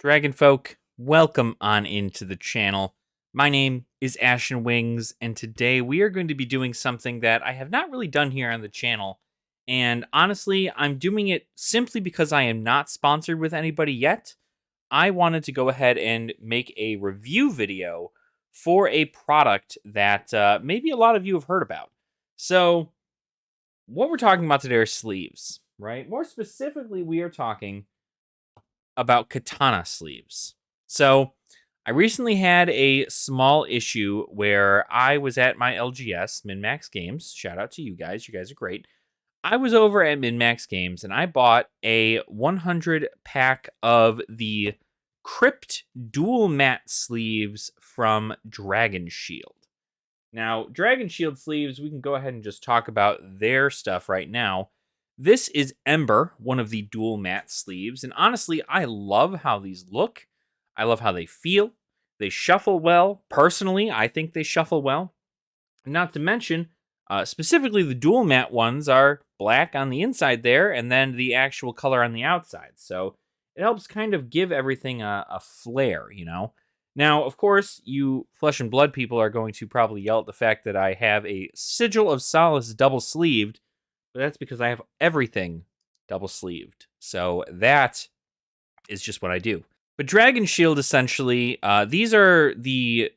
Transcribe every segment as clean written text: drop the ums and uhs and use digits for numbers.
Dragon folk, welcome on into the channel. My name is Ashen Wings, and today we are going to be doing something that I have not really done here on the channel. And honestly, I'm doing it simply because I am not sponsored with anybody yet. I wanted to go ahead and make a review video for a product that maybe a lot of you have heard about. So, what we're talking about today are sleeves, right? More specifically, we are talking about Katana sleeves. So, I recently had a small issue where I was at my LGS, MinMax Games. Shout out to you guys. You guys are great. I was over at MinMax Games and I bought a 100 pack of the Crypt dual matte sleeves from Dragon Shield. Now, Dragon Shield sleeves, we can go ahead and just talk about their stuff right now. This is Ember, one of the dual matte sleeves, and honestly, I love how these look. I love how they feel. They shuffle well. Personally, I think they shuffle well. Not to mention, specifically the dual matte ones are black on the inside there, and then the actual color on the outside. So it helps kind of give everything a flair, you know? Now, of course, you flesh and blood people are going to probably yell at the fact that I have a Sigil of Solace double sleeved, but that's because I have everything double sleeved. So that is just what I do. But Dragon Shield, essentially, these are the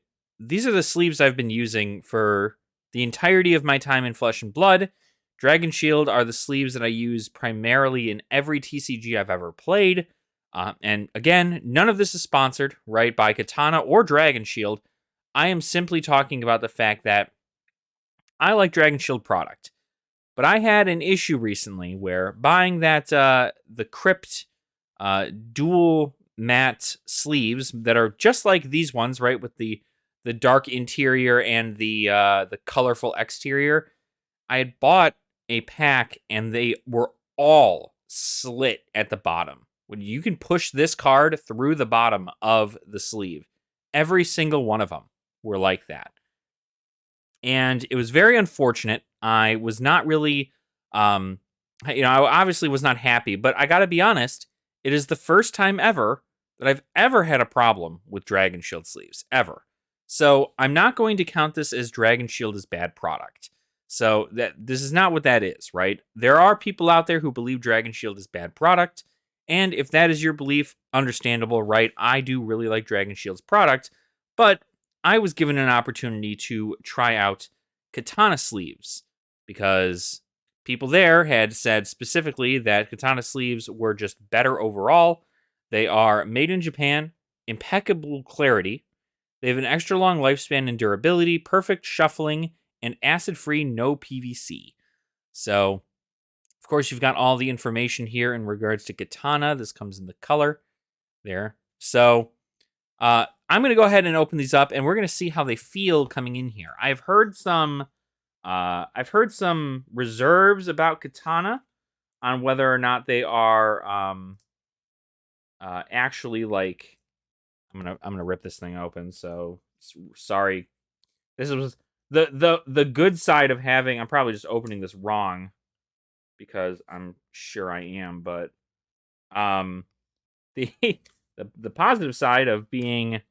sleeves I've been using for the entirety of my time in Flesh and Blood. Dragon Shield are the sleeves that I use primarily in every TCG I've ever played. And again, none of this is sponsored, right, by Katana or Dragon Shield. I am simply talking about the fact that I like Dragon Shield product. But I had an issue recently where buying that the Crypt dual matte sleeves that are just like these ones, right, with the dark interior and the colorful exterior. I had bought a pack and they were all slit at the bottom. When you can push this card through the bottom of the sleeve, every single one of them were like that. And it was very unfortunate. I was not really, I obviously was not happy, but I gotta be honest, it is the first time ever that I've ever had a problem with Dragon Shield sleeves, ever. So I'm not going to count this as Dragon Shield is bad product. So this is not what that is, right? There are people out there who believe Dragon Shield is bad product, and if that is your belief, understandable, right? I do really like Dragon Shield's product, but I was given an opportunity to try out Katana sleeves because people there had said specifically that Katana sleeves were just better overall. They are made in Japan, impeccable clarity. They have an extra long lifespan and durability, perfect shuffling, and acid-free, no PVC. So, of course, you've got all the information here in regards to Katana. This comes in the color there. So, I'm going to go ahead and open these up, and we're going to see how they feel coming in here. I've heard some reserves about Katana on whether or not they are actually like. I'm gonna rip this thing open. So sorry. This was the good side of having. I'm probably just opening this wrong because I'm sure I am, but the the positive side of being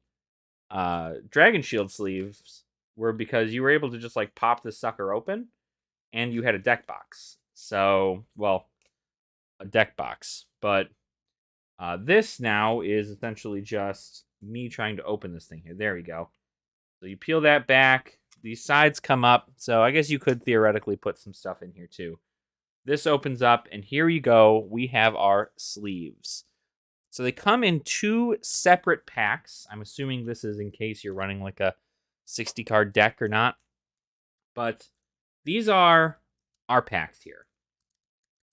Dragon Shield sleeves were because you were able to just like pop this sucker open and you had a deck box. So, well, a deck box. But this now is essentially just me trying to open this thing here. There we go. So you peel that back. These sides come up. So I guess you could theoretically put some stuff in here too. This opens up and here you go. We have our sleeves. So they come in two separate packs. I'm assuming this is in case you're running like a 60 card deck or not. But these are our packs here.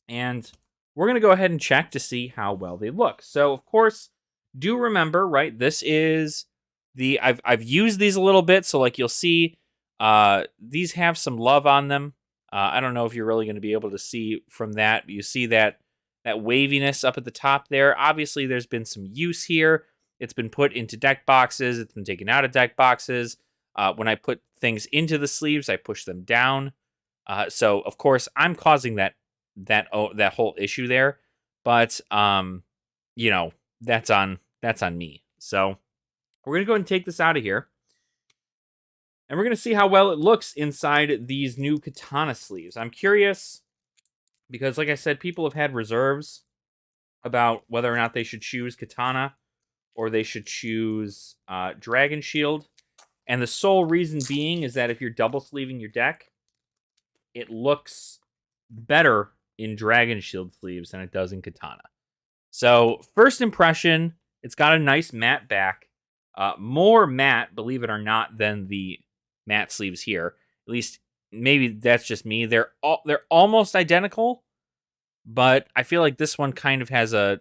And we're going to go ahead and check to see how well they look. So, of course, do remember, right, this is the... I've used these a little bit, so like you'll see these have some love on them. I don't know if you're really going to be able to see from that. You see that waviness up at the top there. Obviously, there's been some use here. It's been put into deck boxes. It's been taken out of deck boxes. When I put things into the sleeves, I push them down. So, of course, I'm causing that whole issue there. But, that's on that's on me. So we're going to go ahead and take this out of here. And we're going to see how well it looks inside these new Katana sleeves. I'm curious because, like I said, people have had reserves about whether or not they should choose Katana or they should choose Dragon Shield. And the sole reason being is that if you're double sleeving your deck, it looks better in Dragon Shield sleeves than it does in Katana. So, first impression, it's got a nice matte back. More matte, believe it or not, than the matte sleeves here. At least, maybe that's just me. They're almost identical, but I feel like this one kind of has a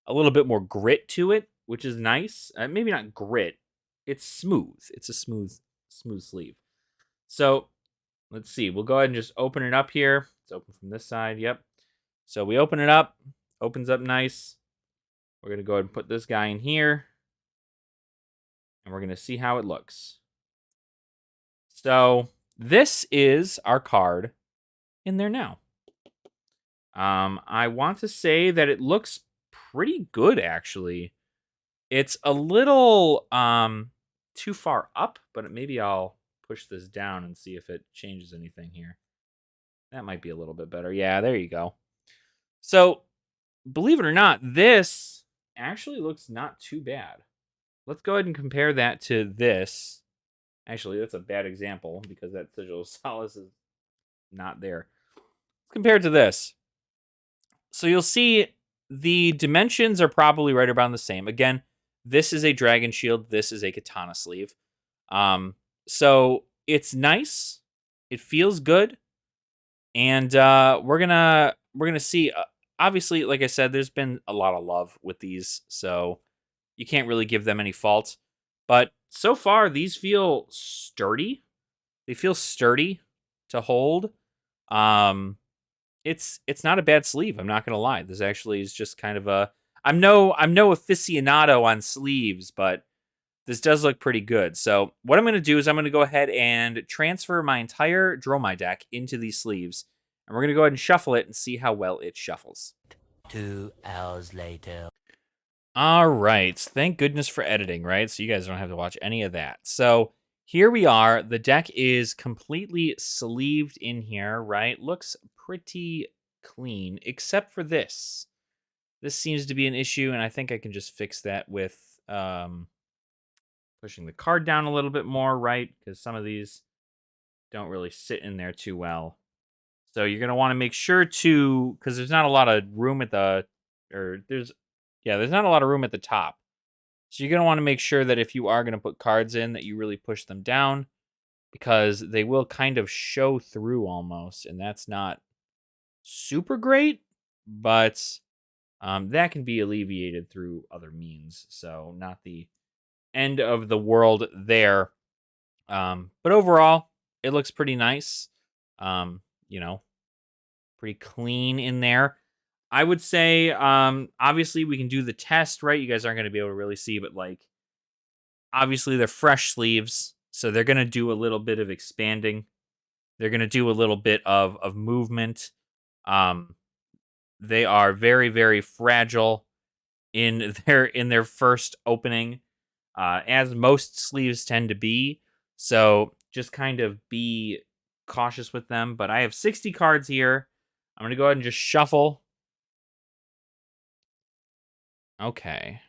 little bit more grit to it, which is nice. Maybe not grit. It's smooth. It's a smooth sleeve. So, let's see. We'll go ahead and just open it up here. It's open from this side. Yep. So we open it up. Opens up nice. We're going to go ahead and put this guy in here. And we're going to see how it looks. So this is our card in there now. I want to say that it looks pretty good, actually. It's a little too far up, but maybe I'll push this down and see if it changes anything here. That might be a little bit better. Yeah, there you go. So, believe it or not, this actually looks not too bad. Let's go ahead and compare that to this. Actually, that's a bad example because that Sigil of Solace is not there. Compared to this. So you'll see the dimensions are probably right around the same. Again, this is a Dragon Shield. This is a Katana sleeve. So it's nice. It feels good. And we're gonna see. Obviously, like I said, there's been a lot of love with these, so you can't really give them any fault. But so far, these feel sturdy. They feel sturdy to hold. It's not a bad sleeve. I'm not gonna lie. This actually is just kind of a. I'm no aficionado on sleeves, but this does look pretty good. So what I'm going to do is I'm going to go ahead and transfer my entire Dromai deck into these sleeves. And we're going to go ahead and shuffle it and see how well it shuffles. 2 hours later. All right. Thank goodness for editing, right? So you guys don't have to watch any of that. So here we are. The deck is completely sleeved in here, right? Looks pretty clean, except for this. This seems to be an issue, and I think I can just fix that with... pushing the card down a little bit more, right? Because some of these don't really sit in there too well. So you're going to want to make sure to, because there's not a lot of room at there's not a lot of room at the top. So you're going to want to make sure that if you are going to put cards in, that you really push them down, because they will kind of show through almost, and that's not super great, but that can be alleviated through other means. So not the end of the world there. But overall, it looks pretty nice. Pretty clean in there. I would say, obviously we can do the test, right? You guys aren't going to be able to really see, but like, obviously they're fresh sleeves, so they're going to do a little bit of expanding. They're going to do a little bit of movement. They are very, very fragile in their first opening. As most sleeves tend to be. So just kind of be cautious with them. But I have 60 cards here. I'm going to go ahead and just shuffle. Okay.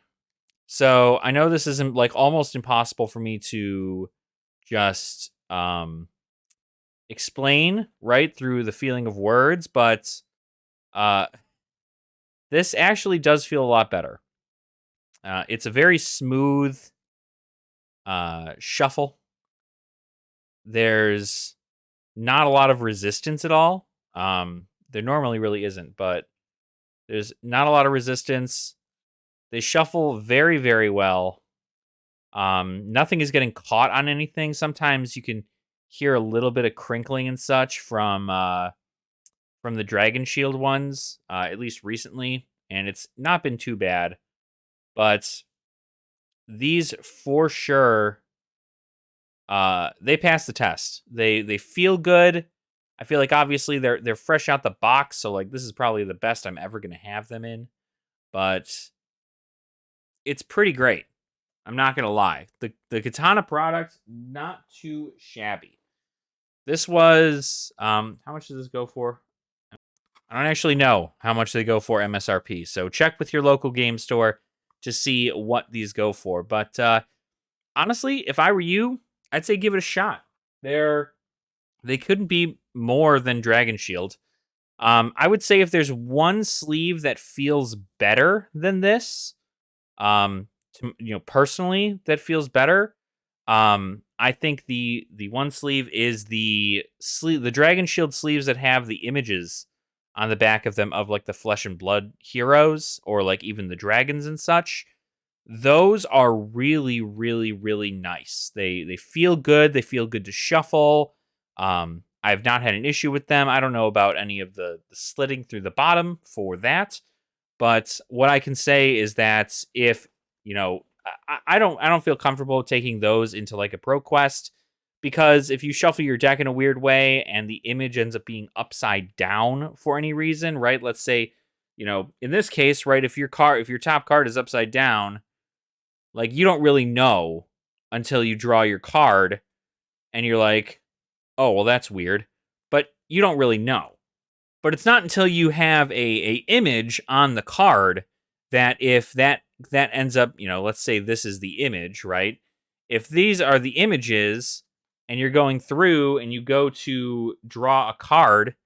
So I know this isn't like almost impossible for me to just explain right through the feeling of words, but this actually does feel a lot better. It's a very smooth shuffle. There's not a lot of resistance at all. There normally really isn't, but there's not a lot of resistance. They shuffle very, very well. Nothing is getting caught on anything. Sometimes you can hear a little bit of crinkling and such from the Dragon Shield ones, at least recently, and it's not been too bad. But these for sure, they pass the test. They feel good. I feel like obviously they're fresh out the box, so like this is probably the best I'm ever gonna have them in. But it's pretty great. I'm not gonna lie. The Katana product, not too shabby. This was how much does this go for? I don't actually know how much they go for MSRP. So check with your local game store to see what these go for. But honestly, if I were you, I'd say give it a shot. They couldn't be more than Dragon Shield. I would say if there's one sleeve that feels better than this, personally, that feels better. I think the one sleeve is the Dragon Shield sleeves that have the images on the back of them of like the Flesh and Blood heroes or like even the dragons and such. Those are really, really, really nice. They feel good. They feel good to shuffle. I've not had an issue with them. I don't know about any of the slitting through the bottom for that, but what I can say is that if I don't feel comfortable taking those into like a pro quest because if you shuffle your deck in a weird way and the image ends up being upside down for any reason, right? Let's say, in this case, right, if your top card is upside down, like you don't really know until you draw your card and you're like, "Oh, well that's weird." But you don't really know. But it's not until you have a image on the card that if that ends up, let's say this is the image, right? If these are the images and you're going through and you go to draw a card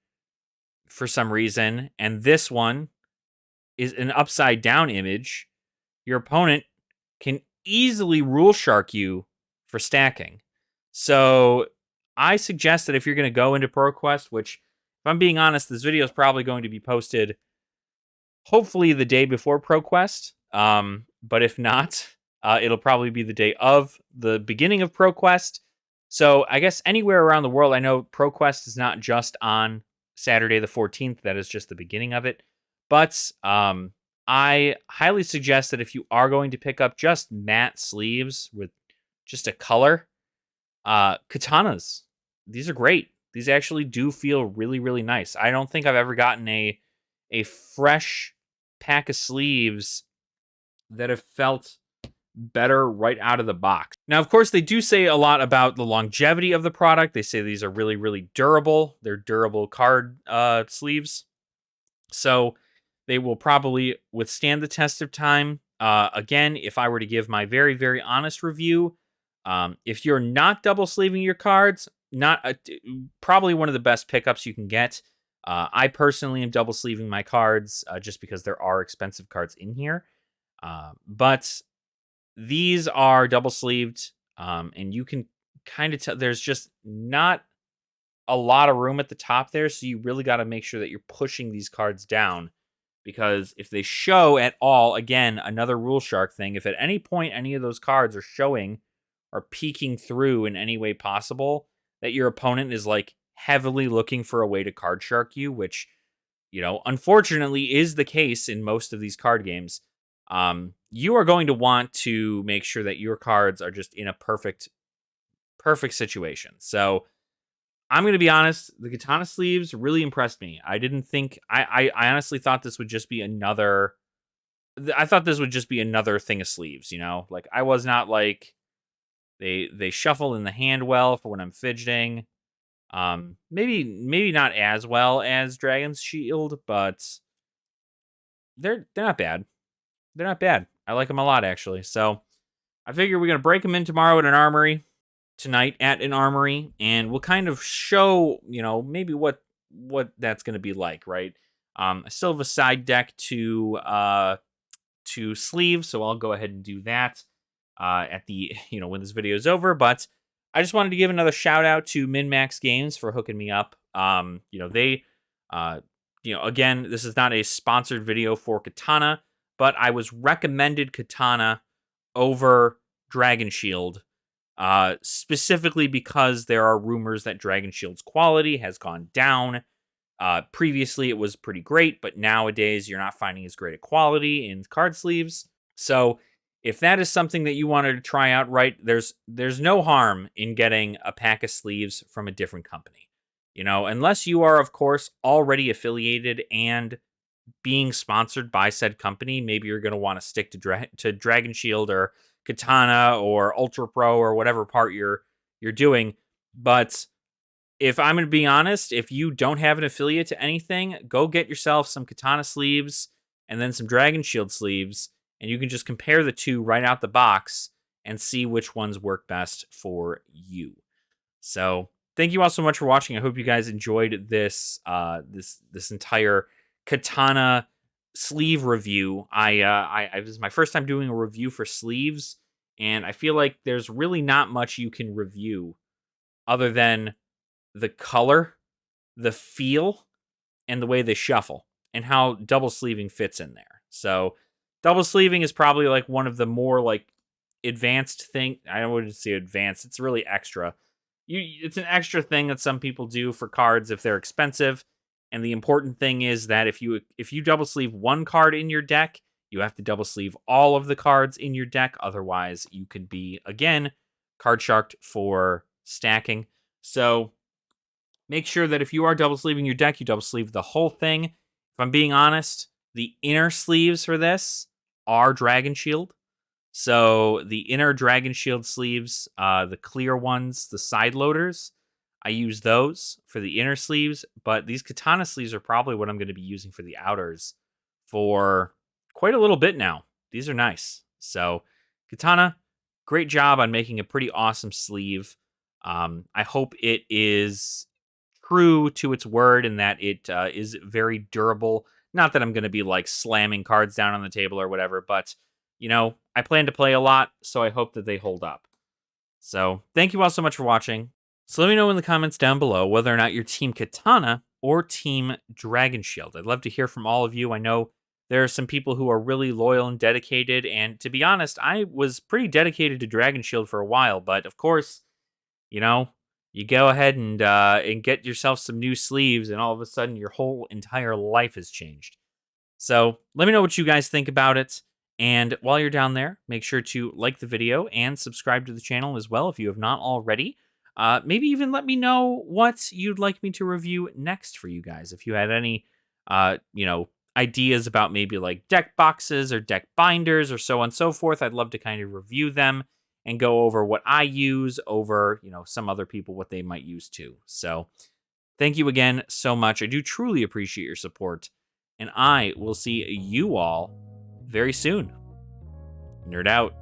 for some reason, and this one is an upside down image, your opponent can easily rule shark you for stacking. So I suggest that if you're going to go into ProQuest, which if I'm being honest, this video is probably going to be posted hopefully the day before ProQuest. But if not, it'll probably be the day of the beginning of ProQuest. So I guess anywhere around the world, I know ProQuest is not just on Saturday the 14th. That is just the beginning of it. But I highly suggest that if you are going to pick up just matte sleeves with just a color, katanas, these are great. These actually do feel really, really nice. I don't think I've ever gotten a fresh pack of sleeves that have felt better right out of the box. Now, of course, they do say a lot about the longevity of the product. They say these are really, really durable. They're durable card sleeves. So they will probably withstand the test of time. Again, if I were to give my very, very honest review, if you're not double sleeving your cards, probably one of the best pickups you can get. I personally am double sleeving my cards just because there are expensive cards in here. But these are double sleeved, and you can kind of tell there's just not a lot of room at the top there. So you really got to make sure that you're pushing these cards down because if they show at all, again, another rule shark thing, if at any point any of those cards are showing or peeking through in any way possible, that your opponent is like heavily looking for a way to card shark you, which, unfortunately is the case in most of these card games. You are going to want to make sure that your cards are just in a perfect situation. So I'm going to be honest, the Katana sleeves really impressed me. I didn't think, I honestly thought this would just be another thing of sleeves, Like, I was not like, they shuffle in the hand well for when I'm fidgeting. Maybe not as well as Dragon's Shield, but they're not bad. They're not bad. I like them a lot, actually. So I figure we're going to break them in tomorrow at an armory, tonight at an armory, and we'll kind of show, maybe what that's going to be like, right? I still have a side deck to sleeve, so I'll go ahead and do that at the, when this video is over. But I just wanted to give another shout out to MinMax Games for hooking me up. They, again, this is not a sponsored video for Katana, but I was recommended Katana over Dragon Shield, specifically because there are rumors that Dragon Shield's quality has gone down. Previously, it was pretty great, but nowadays you're not finding as great a quality in card sleeves. So if that is something that you wanted to try out, right, there's no harm in getting a pack of sleeves from a different company. Unless you are, of course, already affiliated and being sponsored by said company, maybe you're going to want to stick to Dragon Shield or Katana or Ultra Pro or whatever part you're doing. But if I'm going to be honest, if you don't have an affiliate to anything, go get yourself some Katana sleeves and then some Dragon Shield sleeves, and you can just compare the two right out the box and see which ones work best for you. So thank you all so much for watching. I hope you guys enjoyed this entire Katana sleeve review. I this is my first time doing a review for sleeves, and I feel like there's really not much you can review other than the color, the feel, and the way they shuffle, and how double sleeving fits in there. So double sleeving is probably like one of the more like advanced thing. I wouldn't say advanced. It's really extra. It's an extra thing that some people do for cards if they're expensive. And the important thing is that if you double sleeve one card in your deck, you have to double sleeve all of the cards in your deck. Otherwise, you could be again card sharked for stacking. So make sure that if you are double sleeving your deck, you double sleeve the whole thing. If I'm being honest, the inner sleeves for this are Dragon Shield. So the inner Dragon Shield sleeves, the clear ones, the side loaders, I use those for the inner sleeves, but these Katana sleeves are probably what I'm going to be using for the outers for quite a little bit now. These are nice. So Katana, great job on making a pretty awesome sleeve. I hope it is true to its word and that it is very durable. Not that I'm going to be like slamming cards down on the table or whatever, but I plan to play a lot, so I hope that they hold up. So thank you all so much for watching. So let me know in the comments down below whether or not you're Team Katana or Team Dragon Shield. I'd love to hear from all of you. I know there are some people who are really loyal and dedicated, and to be honest, I was pretty dedicated to Dragon Shield for a while, but of course, you go ahead and get yourself some new sleeves, and all of a sudden your whole entire life has changed. So let me know what you guys think about it. And while you're down there, make sure to like the video and subscribe to the channel as well if you have not already. Maybe even let me know what you'd like me to review next for you guys. If you had any, ideas about maybe like deck boxes or deck binders or so on and so forth, I'd love to kind of review them and go over what I use over, some other people, what they might use too. So thank you again so much. I do truly appreciate your support. And I will see you all very soon. Nerd out.